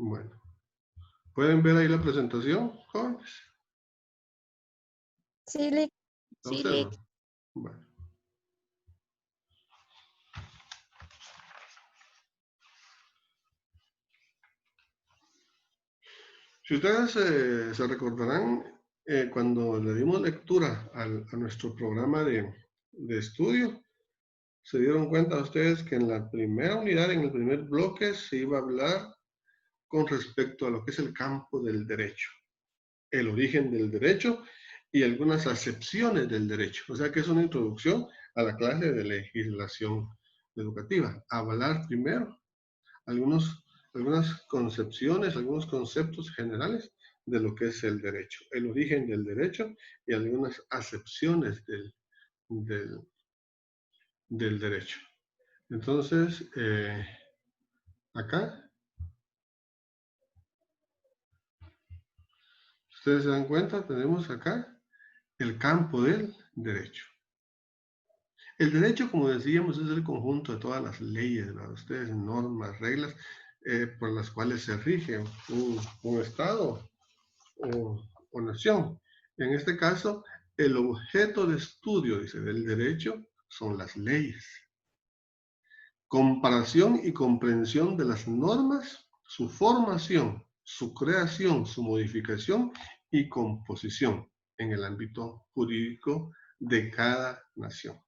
Bueno, ¿pueden ver ahí la presentación, jóvenes? Sí, Lick. ¿La Sí, observan? Lick. Bueno. Si ustedes se recordarán, cuando le dimos lectura a nuestro programa de estudio, se dieron cuenta ustedes que en la primera unidad, en el primer bloque, se iba a hablar con respecto a lo que es el campo del derecho, el origen del derecho y algunas acepciones del derecho. O sea que es una introducción a la clase de legislación educativa. Hablar primero algunas concepciones, algunos conceptos generales de lo que es el derecho, el origen del derecho y algunas acepciones del, del derecho. Entonces, acá, ustedes se dan cuenta, tenemos acá el campo del derecho. El derecho, como decíamos, es el conjunto de todas las leyes, ¿verdad? Ustedes, normas, reglas por las cuales se rige un Estado o nación. En este caso, el objeto de estudio, dice, del derecho son las leyes. Comparación y comprensión de las normas, su formación, su creación, su modificación y composición en el ámbito jurídico de cada nación.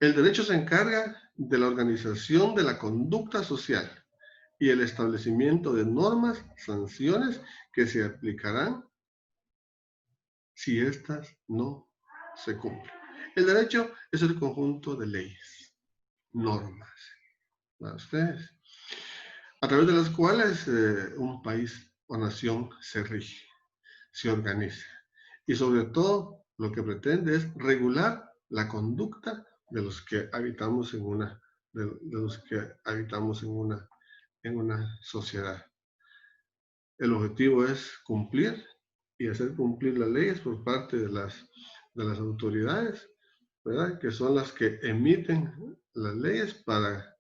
El derecho se encarga de la organización de la conducta social y el establecimiento de normas, sanciones que se aplicarán si éstas no se cumplen. El derecho es el conjunto de leyes, normas, para ustedes, a través de las cuales un país o nación se rige, se organiza y sobre todo lo que pretende es regular la conducta de los que habitamos en una sociedad. El objetivo es cumplir y hacer cumplir las leyes por parte de las autoridades, ¿verdad? Que son las que emiten las leyes para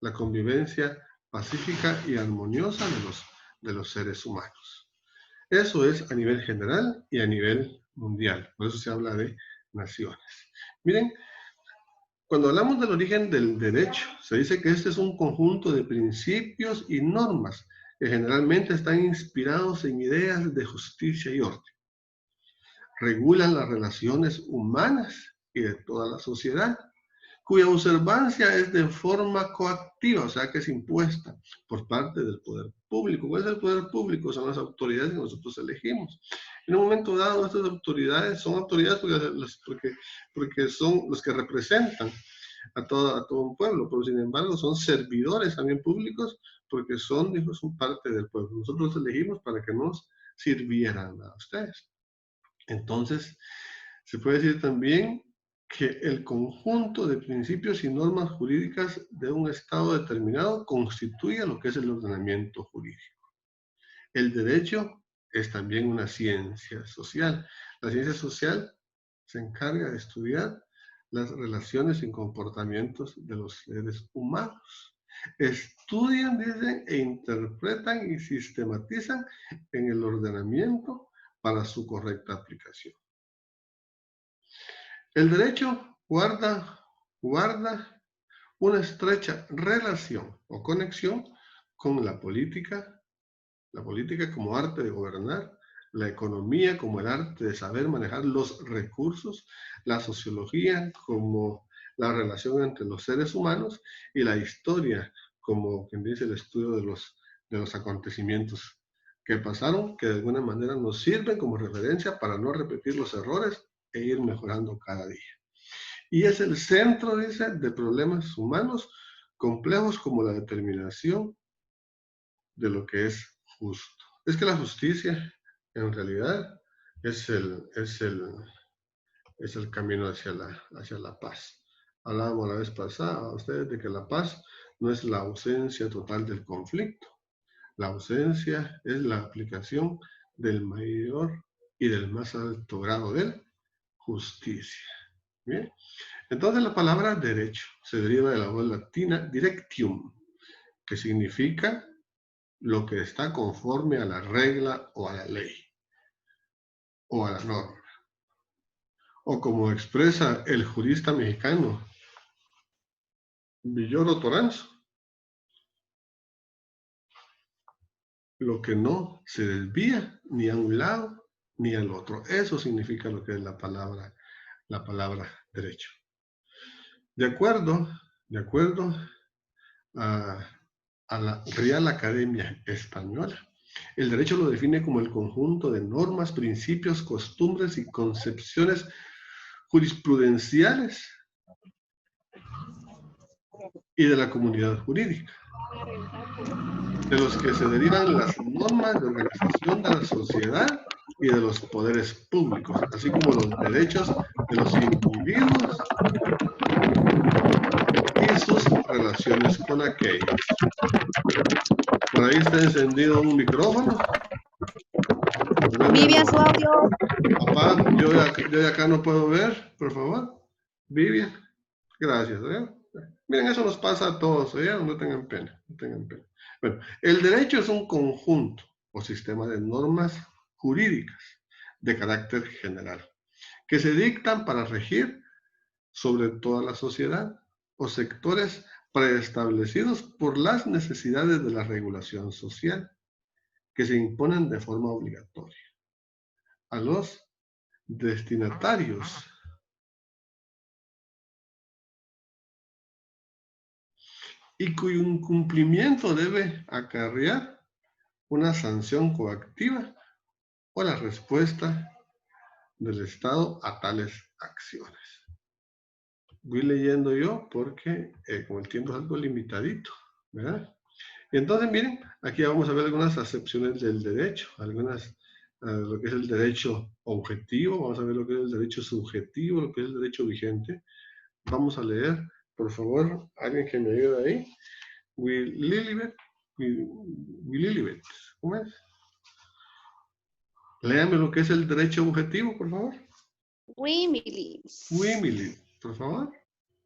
la convivencia pacífica y armoniosa de los seres humanos. Eso es a nivel general y a nivel mundial. Por eso se habla de naciones. Miren, cuando hablamos del origen del derecho, se dice que este es un conjunto de principios y normas que generalmente están inspirados en ideas de justicia y orden. Regulan las relaciones humanas y de toda la sociedad, cuya observancia es de forma coactiva, o sea que es impuesta por parte del poder público. ¿Cuál es el poder público? Son las autoridades que nosotros elegimos. En un momento dado, estas autoridades son autoridades porque son los que representan a todo un pueblo, pero sin embargo son servidores también públicos porque son parte del pueblo. Nosotros los elegimos para que nos sirvieran a ustedes. Entonces, se puede decir también que el conjunto de principios y normas jurídicas de un Estado determinado constituye lo que es el ordenamiento jurídico. El derecho es también una ciencia social. La ciencia social se encarga de estudiar las relaciones y comportamientos de los seres humanos. Estudian, dicen, e interpretan y sistematizan en el ordenamiento para su correcta aplicación. El derecho guarda una estrecha relación o conexión con la política como arte de gobernar, la economía como el arte de saber manejar los recursos, la sociología como la relación entre los seres humanos y la historia como quien dice el estudio de los acontecimientos que pasaron, que de alguna manera nos sirven como referencia para no repetir los errores e ir mejorando cada día. Y es el centro, dice, de problemas humanos complejos como la determinación de lo que es justo. Es que la justicia, en realidad, es el camino hacia la paz. Hablábamos la vez pasada a ustedes de que la paz no es la ausencia total del conflicto. La ausencia es la aplicación del mayor y del más alto grado de justicia. Bien. Entonces la palabra derecho se deriva de la voz latina directium, que significa lo que está conforme a la regla o a la ley o a la norma. O como expresa el jurista mexicano Villoro Toranzo, lo que no se desvía ni a un lado ni al otro. Eso significa lo que es la palabra derecho. De acuerdo a la Real Academia Española, el derecho lo define como el conjunto de normas, principios, costumbres y concepciones jurisprudenciales y de la comunidad jurídica, de los que se derivan las normas de organización de la sociedad y de los poderes públicos, así como los derechos de los individuos y sus relaciones con aquellos. Por ahí está encendido un micrófono. Vivian, su audio. Papá, yo de acá no puedo ver, por favor. Vivian, gracias. Miren, eso nos pasa a todos, no tengan pena, no tengan pena. Bueno, el derecho es un conjunto o sistema de normas jurídicas de carácter general que se dictan para regir sobre toda la sociedad o sectores preestablecidos por las necesidades de la regulación social que se imponen de forma obligatoria a los destinatarios y cuyo incumplimiento debe acarrear una sanción coactiva o la respuesta del Estado a tales acciones. Voy leyendo yo porque como el tiempo es algo limitadito, ¿verdad? Entonces, miren, aquí vamos a ver algunas acepciones del derecho, lo que es el derecho objetivo, vamos a ver lo que es el derecho subjetivo, lo que es el derecho vigente. Vamos a leer, por favor, alguien que me ayude ahí. Lilibet, ¿cómo es? Léame lo que es el derecho objetivo, por favor. Wimily. Por favor.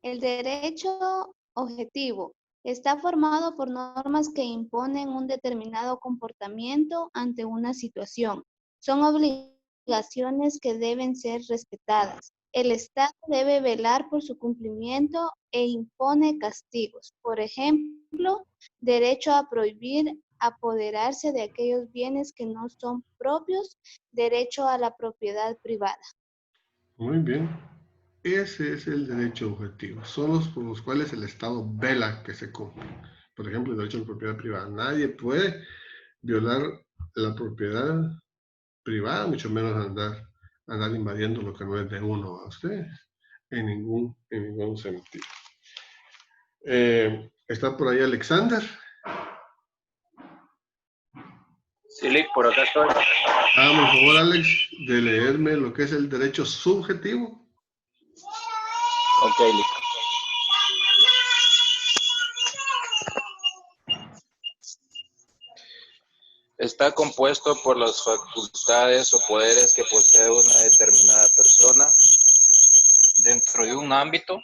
El derecho objetivo está formado por normas que imponen un determinado comportamiento ante una situación. Son obligaciones que deben ser respetadas. El Estado debe velar por su cumplimiento e impone castigos. Por ejemplo, derecho a prohibir apoderarse de aquellos bienes que no son propios, derecho a la propiedad privada. Muy bien. Ese es el derecho objetivo. Son los por los cuales el Estado vela que se cumplan. Por ejemplo, el derecho a la propiedad privada. Nadie puede violar la propiedad privada, mucho menos andar invadiendo lo que no es de uno a ustedes, en ningún sentido. ¿Está por ahí Alexander? Sí, por acá estoy. Hágame el favor, Alex, de leerme lo que es el derecho subjetivo. Ok, listo. Está compuesto por las facultades o poderes que posee una determinada persona dentro de un ámbito,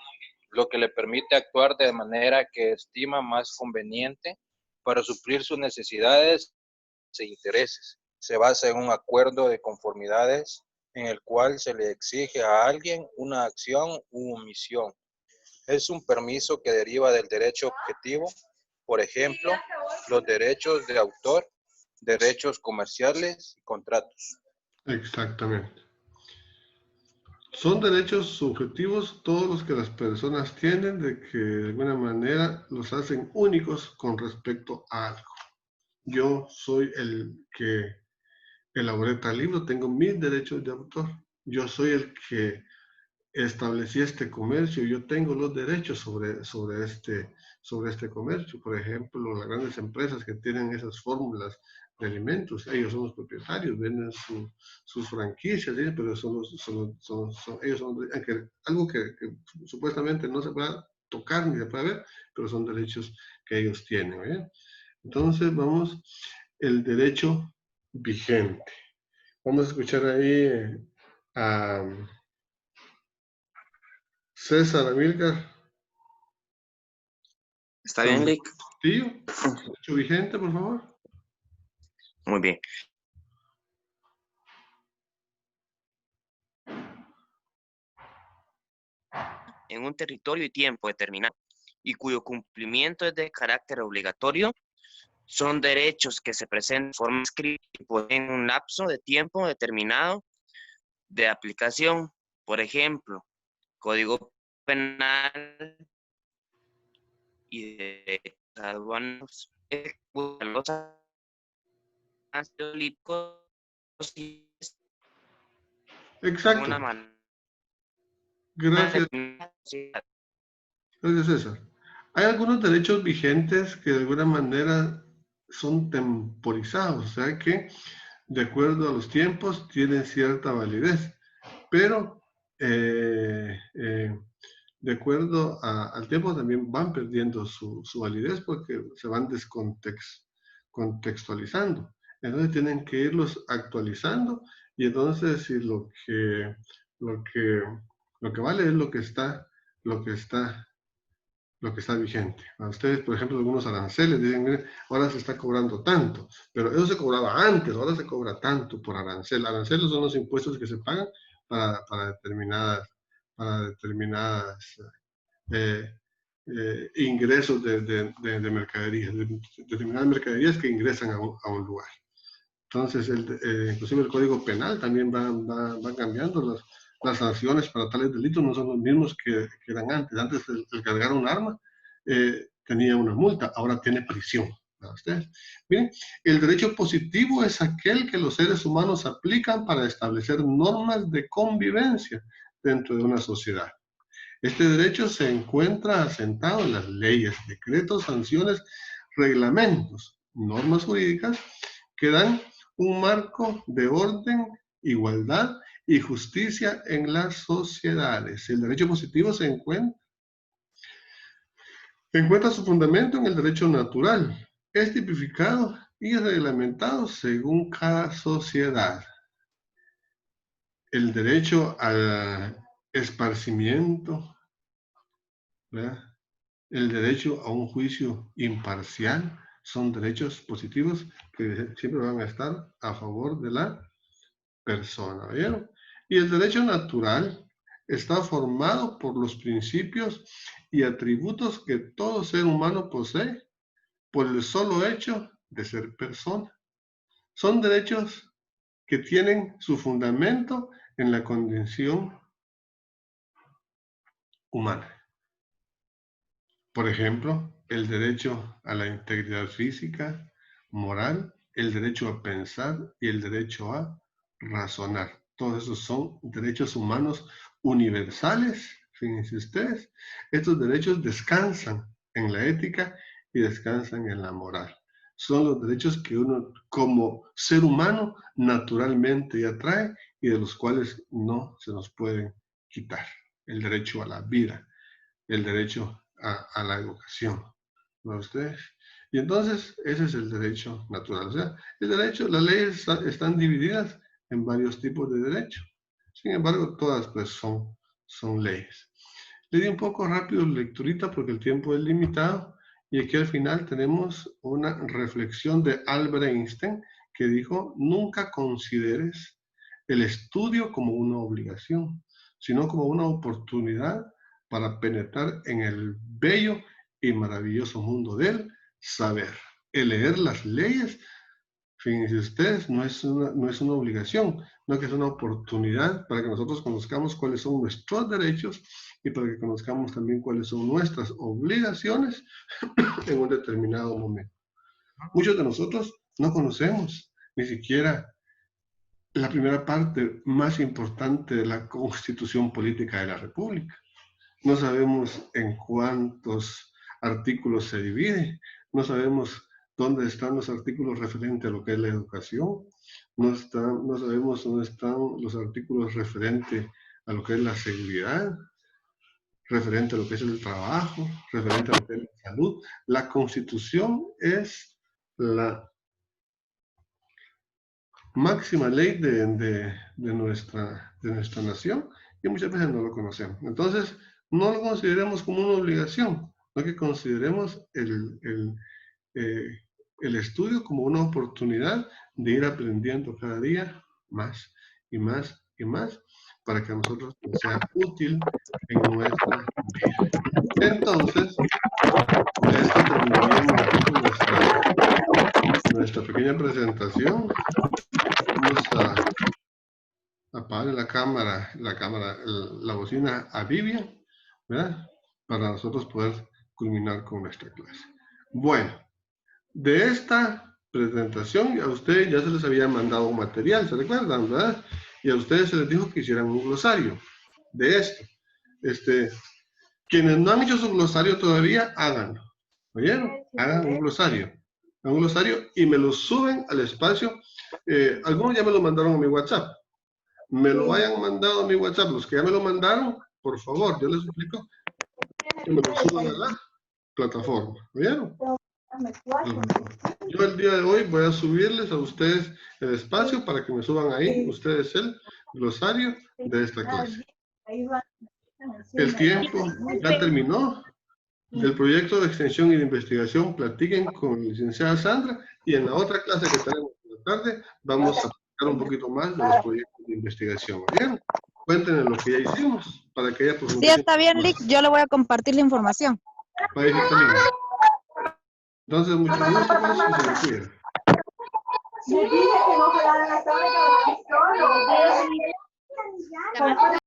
lo que le permite actuar de manera que estima más conveniente para suplir sus necesidades e intereses. Se basa en un acuerdo de conformidades en el cual se le exige a alguien una acción u omisión. Es un permiso que deriva del derecho objetivo, por ejemplo, los derechos de autor, derechos comerciales y contratos. Exactamente. Son derechos subjetivos todos los que las personas tienen de que de alguna manera los hacen únicos con respecto a algo. Yo soy el que elaboré tal libro, tengo mis derechos de autor. Yo soy el que establecí este comercio, yo tengo los derechos sobre este comercio. Por ejemplo, las grandes empresas que tienen esas fórmulas de alimentos, ellos son los propietarios, venden sus franquicias, ¿sí? Pero ellos son, algo que supuestamente no se puede tocar ni se puede ver, pero son derechos que ellos tienen. ¿Eh? Entonces, vamos, el derecho vigente. Vamos a escuchar ahí a César Amílcar. Está bien, Lick. Tío, derecho vigente, por favor. Muy bien. En un territorio y tiempo determinado y cuyo cumplimiento es de carácter obligatorio, son derechos que se presentan de forma escrita y en un lapso de tiempo determinado de aplicación. Por ejemplo, Código Penal y de aduanas, los ansiolíticos y de Exacto. una manera Gracias. determinada. Gracias, César. Hay algunos derechos vigentes que de alguna manera son temporizados, o sea que de acuerdo a los tiempos tienen cierta validez, pero de acuerdo al tiempo también van perdiendo su validez porque se van descontextualizando. Entonces tienen que irlos actualizando y entonces si lo que, lo que vale es lo que está vigente. A ustedes, por ejemplo, algunos aranceles dicen, miren, ahora se está cobrando tanto, pero eso se cobraba antes, ahora se cobra tanto por arancel. Aranceles son los impuestos que se pagan para determinadas ingresos de mercaderías, determinadas mercaderías que ingresan a un lugar. Entonces, inclusive el Código Penal también va cambiando. Las sanciones para tales delitos no son los mismos que eran antes. Antes, el cargar un arma tenía una multa, ahora tiene prisión. ¿A ustedes? Miren, el derecho positivo es aquel que los seres humanos aplican para establecer normas de convivencia dentro de una sociedad. Este derecho se encuentra asentado en las leyes, decretos, sanciones, reglamentos, normas jurídicas que dan un marco de orden, igualdad y justicia en las sociedades. El derecho positivo se encuentra su fundamento en el derecho natural. Es tipificado y reglamentado según cada sociedad. El derecho al esparcimiento, ¿verdad? El derecho a un juicio imparcial son derechos positivos que siempre van a estar a favor de la persona, ¿vieron? Y el derecho natural está formado por los principios y atributos que todo ser humano posee por el solo hecho de ser persona. Son derechos que tienen su fundamento en la condición humana. Por ejemplo, el derecho a la integridad física, moral, el derecho a pensar y el derecho a razonar. Todos esos son derechos humanos universales. Fíjense ustedes, estos derechos descansan en la ética y descansan en la moral. Son los derechos que uno como ser humano naturalmente ya trae y de los cuales no se nos pueden quitar. El derecho a la vida, el derecho a la educación, ¿no ustedes? Y entonces, ese es el derecho natural. O sea, el derecho, las leyes están divididas en varios tipos de derechos. Sin embargo, todas pues son leyes. Le di un poco rápido lecturita porque el tiempo es limitado. Y aquí al final tenemos una reflexión de Albert Einstein que dijo, nunca consideres el estudio como una obligación, sino como una oportunidad para penetrar en el bello y maravilloso mundo del saber. El leer las leyes, fíjense ustedes, no es una obligación, no que es una oportunidad para que nosotros conozcamos cuáles son nuestros derechos y para que conozcamos también cuáles son nuestras obligaciones en un determinado momento. Muchos de nosotros no conocemos ni siquiera la primera parte más importante de la Constitución Política de la República. No sabemos en cuántos artículos se divide, no sabemos dónde están los artículos referentes a lo que es la educación, no sabemos dónde están los artículos referentes a lo que es la seguridad, referente a lo que es el trabajo, referente a lo que es la salud. La Constitución es la máxima ley de nuestra nación y muchas veces no lo conocemos. Entonces, no lo consideremos como una obligación, no que consideremos el estudio como una oportunidad de ir aprendiendo cada día más y más y más para que a nosotros nos sea útil en nuestra vida. Entonces, de esto terminaríamos nuestra pequeña presentación. Vamos a apagar la bocina a Vivian, ¿verdad? Para nosotros poder culminar con nuestra clase. Bueno, de esta presentación a ustedes ya se les había mandado un material, ¿se recuerdan, verdad? Y a ustedes se les dijo que hicieran un glosario de esto. Quienes no han hecho su glosario todavía, háganlo. ¿Oyeron? Hagan un glosario. Hagan un glosario y me lo suben al espacio. Algunos ya me lo mandaron a mi WhatsApp. Me lo hayan mandado a mi WhatsApp. Los que ya me lo mandaron, por favor, yo les suplico que me lo suban a la plataforma. ¿Oyeron? Yo el día de hoy voy a subirles a ustedes el espacio para que me suban ahí, ustedes el glosario de esta clase. El tiempo ya terminó. Del proyecto de extensión y de investigación platiquen con la licenciada Sandra y en la otra clase que tenemos en la tarde vamos a platicar un poquito más de los proyectos de investigación. Bien, cuéntenme lo que ya hicimos para que ella Sí, está bien, Lick. Yo le voy a compartir la información. Entonces, mucho gusto más y se me cuida. Le dije que no fuera a la tarde, que